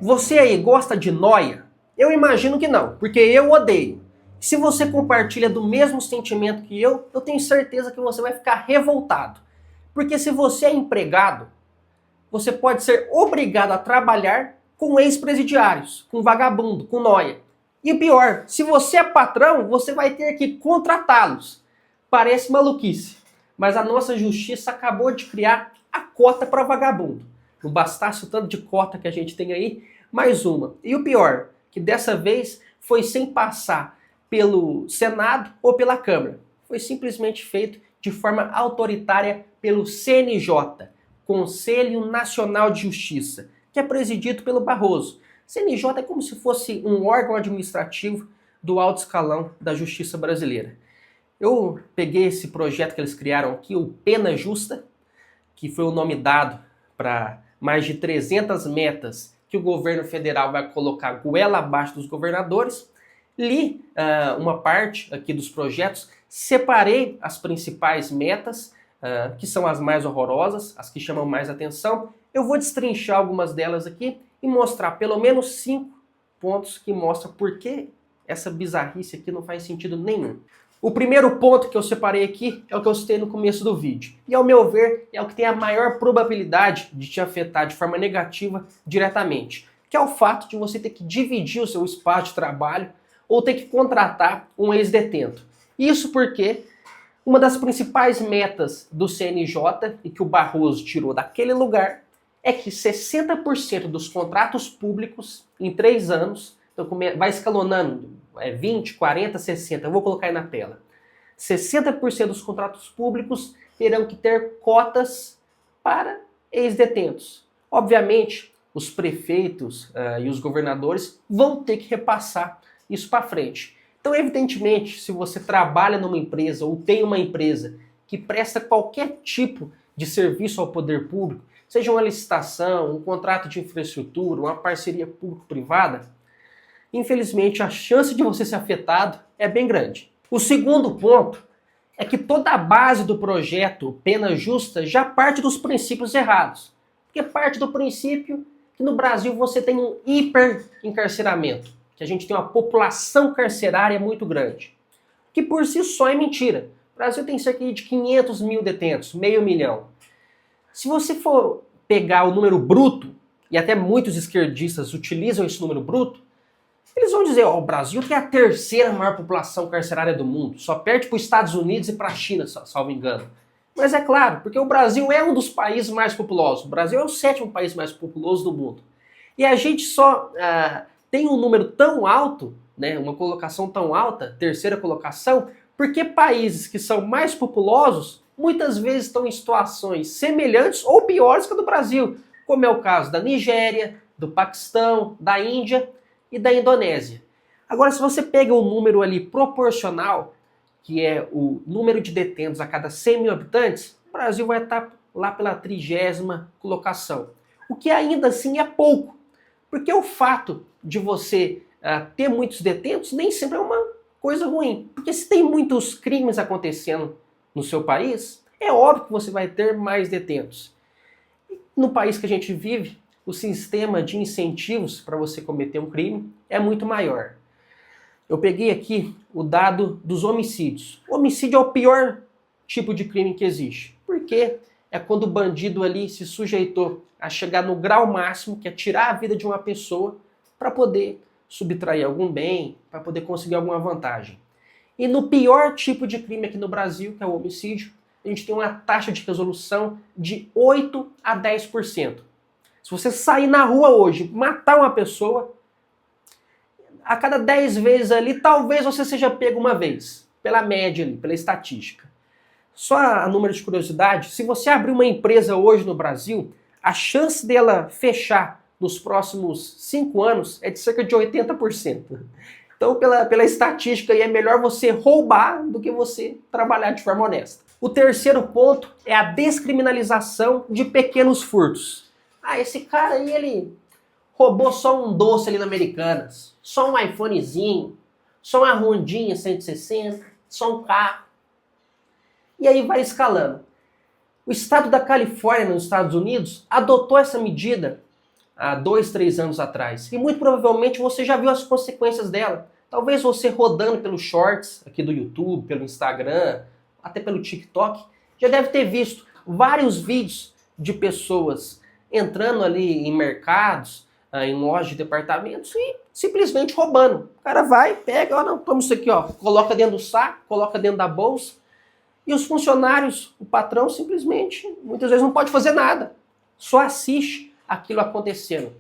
Você aí gosta de nóia? Eu imagino que não, porque eu odeio. Se você compartilha do mesmo sentimento que eu tenho certeza que você vai ficar revoltado. Porque se você é empregado, você pode ser obrigado a trabalhar com ex-presidiários, com vagabundo, com nóia. E pior, se você é patrão, você vai ter que contratá-los. Parece maluquice, mas a nossa justiça acabou de criar a cota para vagabundo. Não bastasse o tanto de cota que a gente tem aí, mais uma. E o pior, que dessa vez foi sem passar pelo Senado ou pela Câmara. Foi simplesmente feito de forma autoritária pelo CNJ, Conselho Nacional de Justiça, que é presidido pelo Barroso. CNJ é como se fosse um órgão administrativo do alto escalão da justiça brasileira. Eu peguei esse projeto que eles criaram aqui, o Pena Justa, que foi o nome dado para mais de 300 metas que o governo federal vai colocar goela abaixo dos governadores. Li uma parte aqui dos projetos, separei as principais metas, que são as mais horrorosas, as que chamam mais atenção. Eu vou destrinchar algumas delas aqui e mostrar pelo menos 5 pontos que mostram por que essa bizarrice aqui não faz sentido nenhum. O primeiro ponto que eu separei aqui é o que eu citei no começo do vídeo. E ao meu ver, é o que tem a maior probabilidade de te afetar de forma negativa diretamente. Que é o fato de você ter que dividir o seu espaço de trabalho ou ter que contratar um ex-detento. Isso porque uma das principais metas do CNJ, e que o Barroso tirou daquele lugar, é que 60% dos contratos públicos em 3 anos, então vai escalonando, 20, 40, 60, eu vou colocar aí na tela. 60% dos contratos públicos terão que ter cotas para ex-detentos. Obviamente, os prefeitos e os governadores vão ter que repassar isso para frente. Então, evidentemente, se você trabalha numa empresa ou tem uma empresa que presta qualquer tipo de serviço ao poder público, seja uma licitação, um contrato de infraestrutura, uma parceria público-privada, infelizmente a chance de você ser afetado é bem grande. O segundo ponto é que toda a base do projeto Pena Justa já parte dos princípios errados. Porque parte do princípio que no Brasil você tem um hiperencarceramento, que a gente tem uma população carcerária muito grande, que por si só é mentira. O Brasil tem cerca de 500 mil detentos, meio milhão. Se você for pegar o número bruto, e até muitos esquerdistas utilizam esse número bruto, eles vão dizer, o Brasil tem a terceira maior população carcerária do mundo, só perde para os Estados Unidos e para a China, salvo engano. Mas é claro, porque o Brasil é um dos países mais populosos. O Brasil é o 7º país mais populoso do mundo. E a gente só tem um número tão alto, né, uma colocação tão alta, terceira colocação, porque países que são mais populosos muitas vezes estão em situações semelhantes ou piores que a do Brasil, como é o caso da Nigéria, do Paquistão, da Índia e da Indonésia. Agora, se você pega um número ali proporcional, que é o número de detentos a cada 100 mil habitantes, o Brasil vai estar lá pela 30ª colocação. O que ainda assim é pouco, porque o fato de você ter muitos detentos nem sempre é uma coisa ruim. Porque se tem muitos crimes acontecendo no seu país, é óbvio que você vai ter mais detentos. No país que a gente vive, o sistema de incentivos para você cometer um crime é muito maior. Eu peguei aqui o dado dos homicídios. O homicídio é o pior tipo de crime que existe. Porque é quando o bandido ali se sujeitou a chegar no grau máximo, que é tirar a vida de uma pessoa para poder subtrair algum bem, para poder conseguir alguma vantagem. E no pior tipo de crime aqui no Brasil, que é o homicídio, a gente tem uma taxa de resolução de 8 a 10%. Se você sair na rua hoje, matar uma pessoa, a cada 10 vezes ali, talvez você seja pego uma vez, pela média ali, pela estatística. Só a número de curiosidade, se você abrir uma empresa hoje no Brasil, a chance dela fechar nos próximos 5 anos é de cerca de 80%. Então, pela estatística, aí é melhor você roubar do que você trabalhar de forma honesta. O terceiro ponto é a descriminalização de pequenos furtos. Esse cara aí, ele roubou só um doce ali na Americanas, só um iPhonezinho, só uma Hondinha 160, só um carro. E aí vai escalando. O estado da Califórnia, nos Estados Unidos, adotou essa medida há 2, 3 anos atrás. E muito provavelmente você já viu as consequências dela. Talvez você rodando pelos shorts aqui do YouTube, pelo Instagram, até pelo TikTok, já deve ter visto vários vídeos de pessoas entrando ali em mercados, em lojas de departamentos e simplesmente roubando. O cara vai, pega, ó, não, toma isso aqui, ó, coloca dentro do saco, coloca dentro da bolsa. E os funcionários, o patrão simplesmente, muitas vezes não pode fazer nada. Só assiste aquilo acontecendo.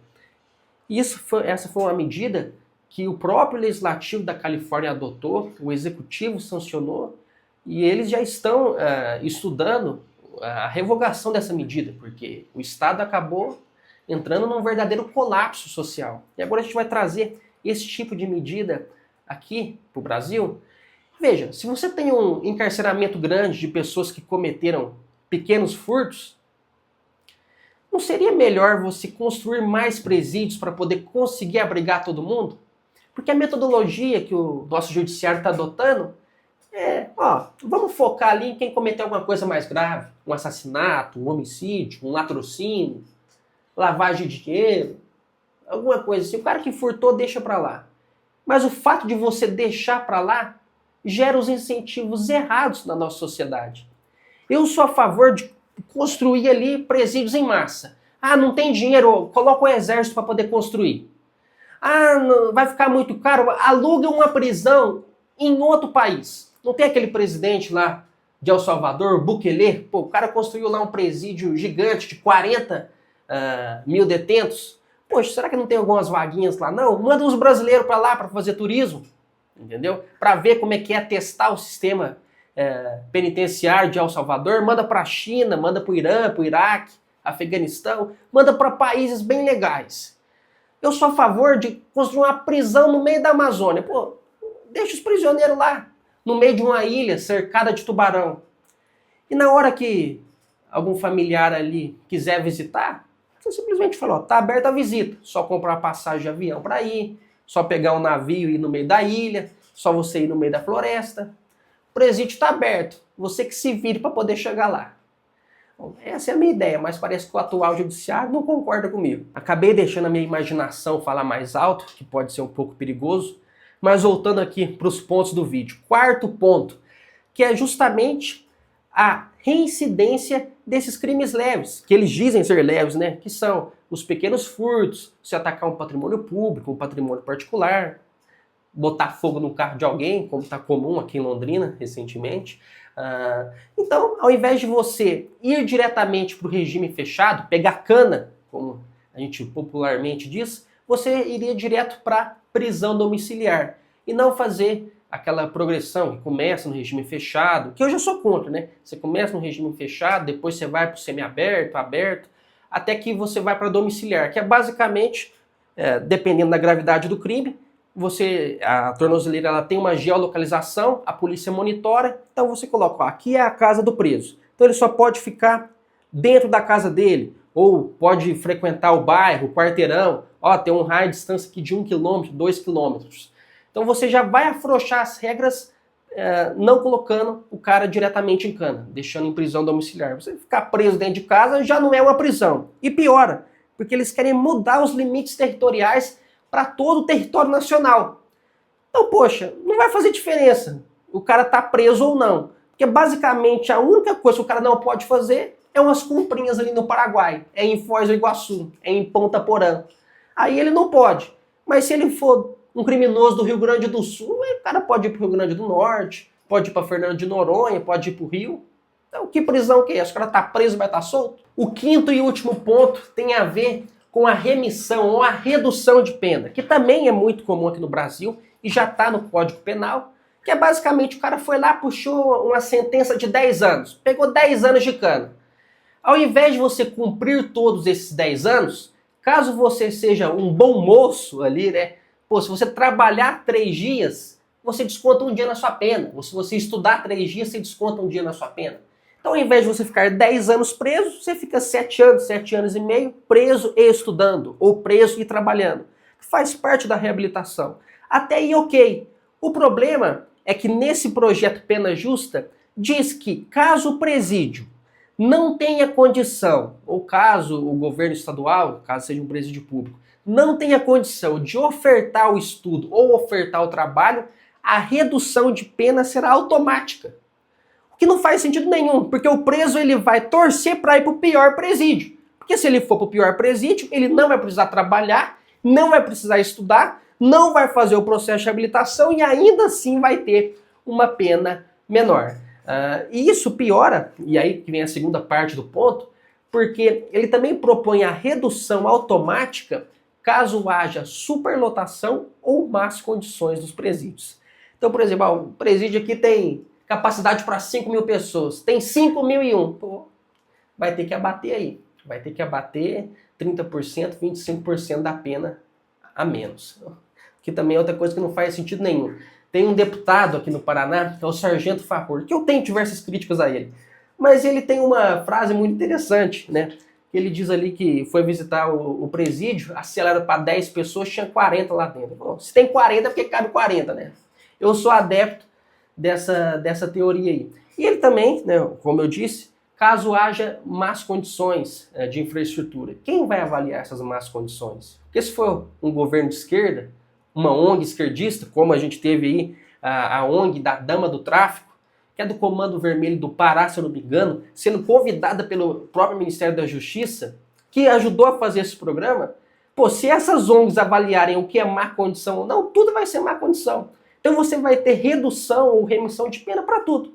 Essa foi uma medida que o próprio legislativo da Califórnia adotou, o executivo sancionou, e eles já estão estudando a revogação dessa medida, porque o Estado acabou entrando num verdadeiro colapso social. E agora a gente vai trazer esse tipo de medida aqui para o Brasil. Veja, se você tem um encarceramento grande de pessoas que cometeram pequenos furtos, não seria melhor você construir mais presídios para poder conseguir abrigar todo mundo? Porque a metodologia que o nosso judiciário está adotando vamos focar ali em quem cometeu alguma coisa mais grave, um assassinato, um homicídio, um latrocínio, lavagem de dinheiro, alguma coisa assim. O cara que furtou deixa para lá. Mas o fato de você deixar para lá gera os incentivos errados na nossa sociedade. Eu sou a favor de construir ali presídios em massa. Ah, não tem dinheiro, coloca o exército para poder construir. Ah, não, vai ficar muito caro, aluga uma prisão em outro país. Não tem aquele presidente lá de El Salvador, Bukele? Pô, o cara construiu lá um presídio gigante de 40 mil detentos. Poxa, será que não tem algumas vaguinhas lá? Não, manda uns brasileiros para lá para fazer turismo, entendeu? Para ver como é que é testar o sistema penitenciário de El Salvador. Manda para a China, manda para o Irã, para o Iraque, Afeganistão, manda para países bem legais. Eu sou a favor de construir uma prisão no meio da Amazônia. Pô, deixa os prisioneiros lá, no meio de uma ilha cercada de tubarão. E na hora que algum familiar ali quiser visitar, você simplesmente fala, ó, tá aberta a visita. Só comprar passagem de avião para ir, só pegar um navio e ir no meio da ilha, só você ir no meio da floresta. O presídio está aberto, você que se vire para poder chegar lá. Bom, essa é a minha ideia, mas parece que o atual judiciário não concorda comigo. Acabei deixando a minha imaginação falar mais alto, que pode ser um pouco perigoso, mas voltando aqui para os pontos do vídeo. Quarto ponto, que é justamente a reincidência desses crimes leves, que eles dizem ser leves, né? Que são os pequenos furtos, se atacar um patrimônio público, um patrimônio particular, botar fogo no carro de alguém, como está comum aqui em Londrina recentemente. Então, ao invés de você ir diretamente para o regime fechado, pegar cana, como a gente popularmente diz, você iria direto para prisão domiciliar e não fazer aquela progressão que começa no regime fechado, que eu já sou contra, né? Você começa no regime fechado, depois você vai para o semiaberto, aberto, até que você vai para domiciliar, que é basicamente, dependendo da gravidade do crime, a tornozeleira ela tem uma geolocalização, a polícia monitora, então você coloca, ó, aqui é a casa do preso. Então ele só pode ficar dentro da casa dele, ou pode frequentar o bairro, o quarteirão, ó, tem um raio de distância aqui de 1 km, 2 km. Então você já vai afrouxar as regras, não colocando o cara diretamente em cana, deixando em prisão domiciliar. Você ficar preso dentro de casa já não é uma prisão. E piora, porque eles querem mudar os limites territoriais para todo o território nacional. Então, poxa, não vai fazer diferença o cara tá preso ou não. Porque basicamente a única coisa que o cara não pode fazer é umas comprinhas ali no Paraguai, é em Foz do Iguaçu, é em Ponta Porã. Aí ele não pode. Mas se ele for um criminoso do Rio Grande do Sul, o cara pode ir para o Rio Grande do Norte, pode ir para Fernando de Noronha, pode ir para o Rio. Então, que prisão que é essa? O cara tá preso e vai estar solto? O quinto e último ponto tem a ver com a remissão ou a redução de pena, que também é muito comum aqui no Brasil e já está no Código Penal, que é basicamente o cara foi lá, puxou uma sentença de 10 anos, pegou 10 anos de cana. Ao invés de você cumprir todos esses 10 anos, caso você seja um bom moço ali, né? Pô, se você trabalhar 3 dias, você desconta um dia na sua pena. Ou se você estudar 3 dias, você desconta um dia na sua pena. Então, ao invés de você ficar 10 anos preso, você fica 7 anos, 7 anos e meio preso e estudando, ou preso e trabalhando. Faz parte da reabilitação. Até aí, ok. O problema é que nesse projeto Pena Justa, diz que caso o presídio não tenha condição, ou caso o governo estadual, caso seja um presídio público, não tenha condição de ofertar o estudo ou ofertar o trabalho, a redução de pena será automática. O que não faz sentido nenhum, porque o preso ele vai torcer para ir para o pior presídio. Porque se ele for para o pior presídio, ele não vai precisar trabalhar, não vai precisar estudar, não vai fazer o processo de habilitação e ainda assim vai ter uma pena menor. E isso piora, e aí que vem a segunda parte do ponto, porque ele também propõe a redução automática caso haja superlotação ou más condições dos presídios. Então, por exemplo, o presídio aqui tem capacidade para 5.000 pessoas, tem 5.001. Pô, vai ter que abater aí. Vai ter que abater 30%, 25% da pena a menos. Que também é outra coisa que não faz sentido nenhum. Tem um deputado aqui no Paraná, que é o Sargento Farrour, que eu tenho diversas críticas a ele. Mas ele tem uma frase muito interessante, né? Ele diz ali que foi visitar o presídio, a cela era para 10 pessoas, tinha 40 lá dentro. Bom, se tem 40 é porque cabe 40, né? Eu sou adepto dessa teoria aí. E ele também, né, como eu disse, caso haja más condições de infraestrutura, quem vai avaliar essas más condições? Porque se for um governo de esquerda, uma ONG esquerdista, como a gente teve aí a ONG da Dama do Tráfico, que é do Comando Vermelho do Pará, se eu não me engano, sendo convidada pelo próprio Ministério da Justiça, que ajudou a fazer esse programa, pô, se essas ONGs avaliarem o que é má condição ou não, tudo vai ser má condição. Então você vai ter redução ou remissão de pena para tudo.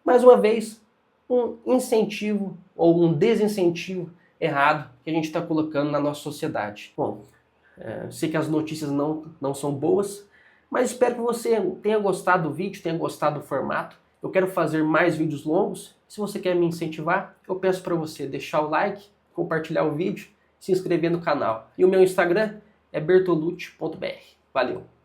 Mais uma vez, um incentivo ou um desincentivo errado que a gente está colocando na nossa sociedade. Bom, sei que as notícias não são boas, mas espero que você tenha gostado do vídeo, tenha gostado do formato. Eu quero fazer mais vídeos longos. Se você quer me incentivar, eu peço para você deixar o like, compartilhar o vídeo, se inscrever no canal. E o meu Instagram é bertolucci.br. Valeu!